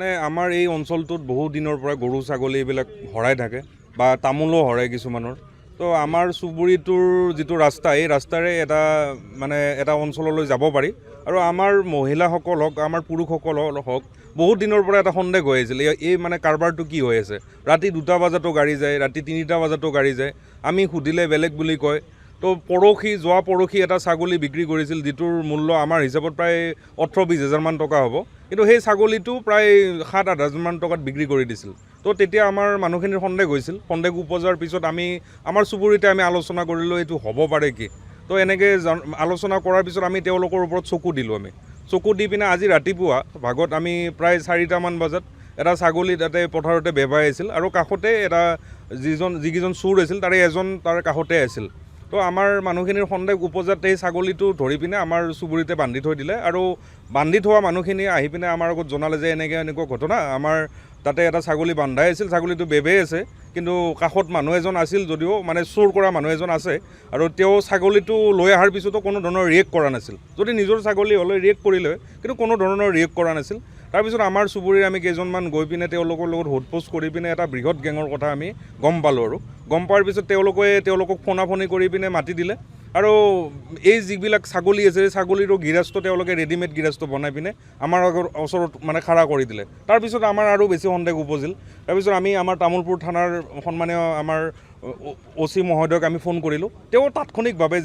মানে আমাৰ এই অঞ্চলটোত বহু দিনৰ পৰা গৰু ছাগলী এইবিলাক হৰাই থাকে বা তামোলো হৰাই কিছুমানৰ। তো আমাৰ চুবুৰীটোৰ যিটো ৰাস্তা, এই ৰাস্তাৰে এটা অঞ্চললৈ যাব পাৰি। আৰু আমাৰ মহিলাসকল হওক, আমাৰ পুৰুষসকল হওক, বহুত দিনৰ পৰা এটা সন্দেহ হৈ আছিল, এই কাৰবাৰটো কি হৈ আছে। ৰাতি 2টা বজাতো গাড়ী যায়, ৰাতি 3টা বজাতো গাড়ী যায়। আমি সুধিলে বেলেগ বুলি কয়। তো যোৱা পৰহি এটা ছাগলী বিক্ৰী কৰিছিল, যিটোৰ মূল্য আমাৰ হিচাপত প্ৰায় 18-20 হাজাৰমান টকা হ'ব। কিন্তু সেই ছাগলীটো প্ৰায় 7-8 হাজাৰমান টকাত বিক্ৰী কৰি দিছিল। তো তেতিয়া আমাৰ মানুহখিনিৰ সন্দেহ হৈছিল। সন্দেহ উপজাৰ পিছত আমাৰ চুবুৰীতে আমি আলোচনা কৰিলোঁ, এইটো হ'ব পাৰে কি। তো এনেকৈ আলোচনা কৰাৰ পিছত আমি তেওঁলোকৰ ওপৰত চকু দিলোঁ। চকু দি পিনে আজি ৰাতিপুৱা ভাগত আমি প্ৰায় 4টামান বজাত এটা ছাগলী তাতে পথাৰতে বেবাই আছিল, আৰু কাষতে যিকেইজন চোৰ আছিল তাৰে এজন তাৰ কাষতে আছিল। তো আমাৰ মানুহখিনিৰ সন্দেহ উপজাত এই ছাগলীটো ধৰি পিনে আমাৰ চুবুৰীতে বান্ধি থৈ দিলে, আৰু বান্ধি থোৱা মানুহখিনি আহি পিনে আমাৰ আগত জনালে যে এনেকুৱা ঘটনা, আমাৰ তাতে এটা ছাগলী বান্ধাই আছিল, ছাগলীটো বেবেই আছে, কিন্তু কাষত মানুহ এজন আছিল, যদিও চোৰ কৰা মানুহ এজন আছে, আৰু তেওঁ ছাগলীটো লৈ অহাৰ পিছতো কোনো ধৰণৰ ৰিয়েক্ট কৰা নাছিল। যদি নিজৰ ছাগলী হ'লে ৰিয়েক্ট কৰিলে, কিন্তু কোনো ধৰণৰ ৰিয়েক্ট কৰা নাছিল। তাৰপিছত আমাৰ চুবুৰীৰ আমি কেইজনমান গৈ পিনে তেওঁলোকৰ লগত সোধপোছ কৰি পিনে এটা বৃহৎ গেঙৰ কথা আমি গম পালোঁ। আৰু গম পোৱাৰ পিছত তেওঁলোকক ফোনাফোনি কৰি পিনে মাতি দিলে, আৰু এই যিবিলাক ছাগলী আছে, এই ছাগলীৰো গৃহস্থ তেওঁলোকে ৰেডিমেড গৃহস্থ বনাই পিনে আমাৰ ওচৰত খাৰা কৰি দিলে। তাৰপিছত আমাৰ আৰু বেছি সন্দেহ উপজিল। তাৰপিছত আমি আমাৰ তামোলপুৰ থানাৰ সন্মানীয় আমাৰ OC মহোদয়ক আমি ফোন কৰিলোঁ। তেওঁ তাৎক্ষণিকভাৱে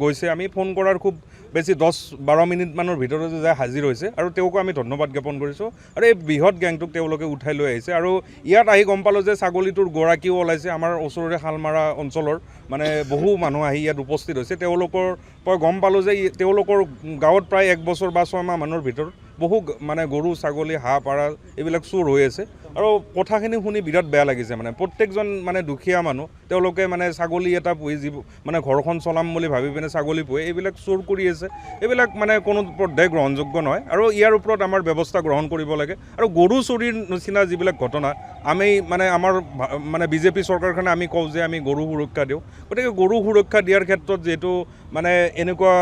গৈছে, আমি ফোন কৰাৰ খুব বেছি 10-12 মিনিটমানৰ ভিতৰতে যাই হাজিৰ হৈছে, আৰু তেওঁকো আমি ধন্যবাদ জ্ঞাপন কৰিছোঁ। আৰু এই বৃহৎ গেংটোক তেওঁলোকে উঠাই লৈ আহিছে, আৰু ইয়াত আহি গম পালোঁ যে ছাগলীটোৰ গৰাকীও ওলাইছে। আমাৰ ওচৰৰে শালমাৰা অঞ্চলৰ বহু মানুহ আহি ইয়াত উপস্থিত হৈছে। তেওঁলোকৰ পৰা গম পালোঁ যে তেওঁলোকৰ গাঁৱত প্ৰায় 1 বছৰ বা 6 মাহমানৰ ভিতৰত বহু গৰু ছাগলী হাঁহ পাৰ এইবিলাক চোৰ হৈ আছে। আৰু কথাখিনি শুনি বিৰাট বেয়া লাগিছে। প্ৰত্যেকজন দুখীয়া মানুহ, তেওঁলোকে ছাগলী এটা পুহি ঘৰখন চলাম বুলি ভাবি পিনে ছাগলী পুহি এইবিলাক চোৰ কৰি আছে। এইবিলাক কোনো পৰ্যায় গ্ৰহণযোগ্য নহয়, আৰু ইয়াৰ ওপৰত আমাৰ ব্যৱস্থা গ্ৰহণ কৰিব লাগে। আৰু গৰু চুৰিৰ নিচিনা যিবিলাক ঘটনা, আমি আমাৰ বিজেপি চৰকাৰখনে আমি কওঁ যে আমি গৰু সুৰক্ষা দিওঁ। গতিকে গৰু সুৰক্ষা দিয়াৰ ক্ষেত্ৰত যিহেতু এনেকুৱা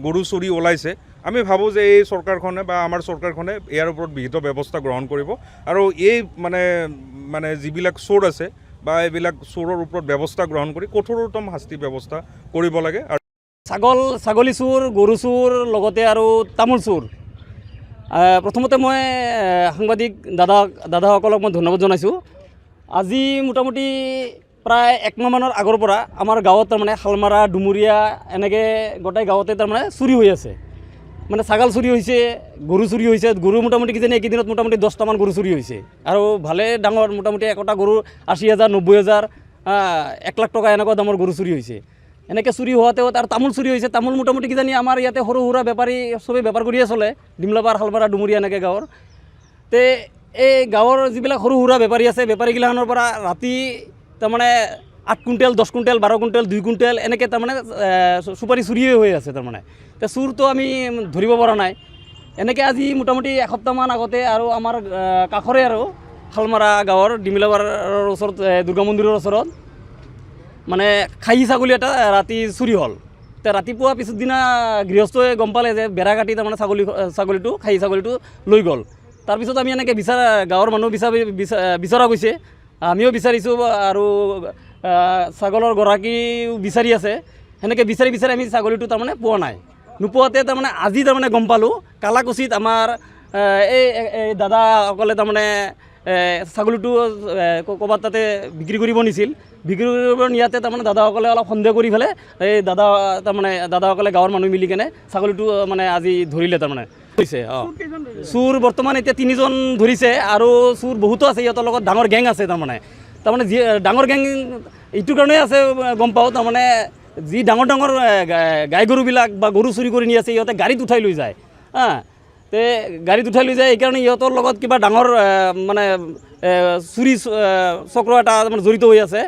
গৰু চুৰি ওলাইছে, আমি ভাবোঁ যে এই চৰকাৰখনে বা আমাৰ চৰকাৰখনে ইয়াৰ ওপৰত বিহিত ব্যৱস্থা গ্ৰহণ কৰিব, আৰু এই যিবিলাক চোৰ আছে বা এইবিলাক চোৰৰ ওপৰত ব্যৱস্থা গ্ৰহণ কৰি কঠোৰতম শাস্তি ব্যৱস্থা কৰিব লাগে। আৰু ছাগলী চোৰ, গৰু চোৰ, লগতে আৰু তামোল চোৰ। প্ৰথমতে মই সাংবাদিক দাদাসকলক মই ধন্যবাদ জনাইছোঁ। আজি মোটামুটি প্ৰায় 1 মাহমানৰ আগৰ পৰা আমাৰ গাঁৱত শালমাৰা, ডুমুৰীয়া এনেকৈ গোটেই গাঁৱতে চুৰি হৈ আছে। ছাগল চুৰি হৈছে, গৰু চুৰি হৈছে। গৰু মোটামুটি কিজানি এইকেইদিনত মোটামুটি 10টামান গৰু চুৰি হৈছে, আৰু ভালে ডাঙৰ, মোটামুটি একোটা গৰু 80,000, 90,000, 1 লাখ টকা এনেকুৱা দামৰ গৰু চুৰি হৈছে। এনেকৈ চুৰি হোৱাতেও আৰু তামোল চুৰি হৈছে। তামোল মোটামুটি কিজানি আমাৰ ইয়াতে সৰু সুৰা বেপাৰী চবেই বেপাৰ কৰিয়ে চলে, ডিমলাপাৰ, শালমাৰা, ডুমুৰীয়া এনেকৈ গাঁৱৰ। এই গাঁৱৰ যিবিলাক সৰু সুৰা বেপাৰী আছে, বেপাৰীগিলাখনৰ পৰা ৰাতি 8 কুইণ্টেল, 10 কুইণ্টেল, 12 কুইণ্টেল, 2 কুইণ্টেল এনেকৈ চুপাৰী চুৰিয়ে হৈ আছে। চোৰটো আমি ধৰিব পৰা নাই। এনেকৈ আজি মোটামুটি এসপ্তাহমান আগতে আৰু আমাৰ কাষৰে আৰু শালমাৰা গাঁৱৰ ডিমলাপাৰৰ ওচৰত, দুৰ্গা মন্দিৰৰ ওচৰত খাহী ছাগলী এটা ৰাতি চুৰি হ'ল। ৰাতিপুৱা পিছদিনা গৃহস্থই গম পালে যে বেৰা কাটি ছাগলীটো, খাহী ছাগলীটো লৈ গ'ল। তাৰপিছত আমি এনেকৈ গাঁৱৰ মানুহ বিচৰা গৈছে, আমিও বিচাৰিছোঁ, আৰু ছাগলৰ গৰাকীও বিচাৰি আছে। সেনেকৈ বিচাৰি আমি ছাগলীটো পোৱা নাই। নোপোৱাতে আজি গম পালোঁ, কালাকুছিত আমাৰ এই দাদাসকলে ছাগলীটো ক'ৰবাত তাতে বিক্ৰী কৰিব নিছিল। বিক্ৰী কৰিব নিয়াতে দাদাসকলে অলপ সন্দেহ কৰি পেলাই এই দাদাসকলে গাঁৱৰ মানুহ মিলি কেনে ছাগলীটো আজি ধৰিলে। হৈছে চোৰ বৰ্তমান এতিয়া 3জন ধৰিছে, আৰু চোৰ বহুতো আছে। সিহঁতৰ লগত ডাঙৰ গেং আছে। যি ডাঙৰ গেং এইটো কাৰণেই আছে গম পাওঁ, যি ডাঙৰ গাই গৰুবিলাক বা গৰু চুৰি কৰি নি আছে, সিহঁতে গাড়ীত উঠাই লৈ যায়। গাড়ীত উঠাই লৈ যায়, এইকাৰণে সিহঁতৰ লগত কিবা ডাঙৰ চুৰি চক্ৰ এটা জড়িত হৈ আছে।